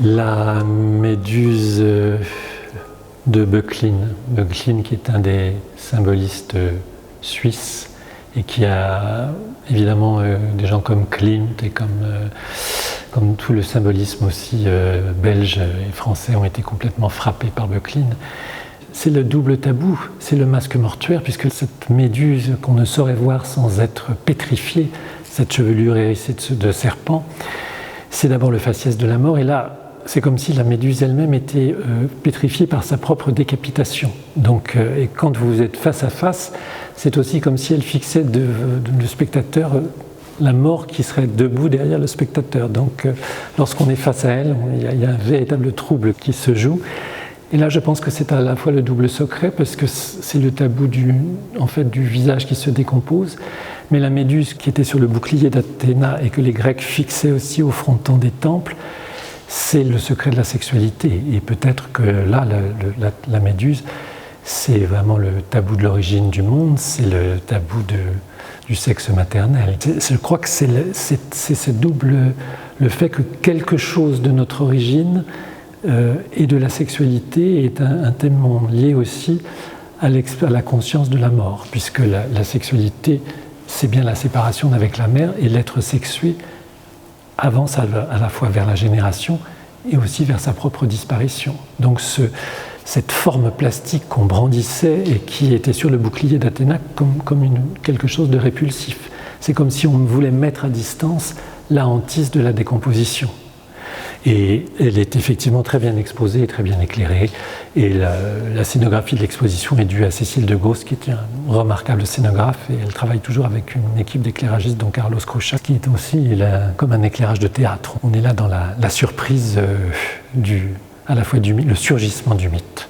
La méduse de Böcklin. Böcklin qui est un des symbolistes suisses et qui a évidemment des gens comme Klimt et comme tout le symbolisme aussi belge et français ont été complètement frappés par Böcklin. C'est le double tabou, c'est le masque mortuaire, puisque cette méduse qu'on ne saurait voir sans être pétrifiée, cette chevelure hérissée de serpent, c'est d'abord le faciès de la mort, et là, c'est comme si la méduse elle-même était pétrifiée par sa propre décapitation. Donc, et quand vous êtes face à face, c'est aussi comme si elle fixait le spectateur la mort qui serait debout derrière le spectateur. Donc, lorsqu'on est face à elle, il y a un véritable trouble qui se joue. Et là, je pense que c'est à la fois le double secret, parce que c'est le tabou du visage qui se décompose, mais la méduse qui était sur le bouclier d'Athéna et que les Grecs fixaient aussi au fronton des temples, c'est le secret de la sexualité. Et peut-être que là, la méduse, c'est vraiment le tabou de l'origine du monde, c'est le tabou du sexe maternel. Je crois que c'est ce double, le fait que quelque chose de notre origine et de la sexualité est intimement lié aussi à la conscience de la mort, puisque la sexualité, c'est bien la séparation avec la mère, et l'être sexué avance à la fois vers la génération et aussi vers sa propre disparition. Donc cette forme plastique qu'on brandissait et qui était sur le bouclier d'Athéna comme quelque chose de répulsif. C'est comme si on voulait mettre à distance la hantise de la décomposition. Et elle est effectivement très bien exposée et très bien éclairée. Et la scénographie de l'exposition est due à Cécile de Gauss, qui est une remarquable scénographe. Et elle travaille toujours avec une équipe d'éclairagistes, dont Carlos Crochat, qui est aussi comme un éclairage de théâtre. On est là dans la surprise à la fois le surgissement du mythe.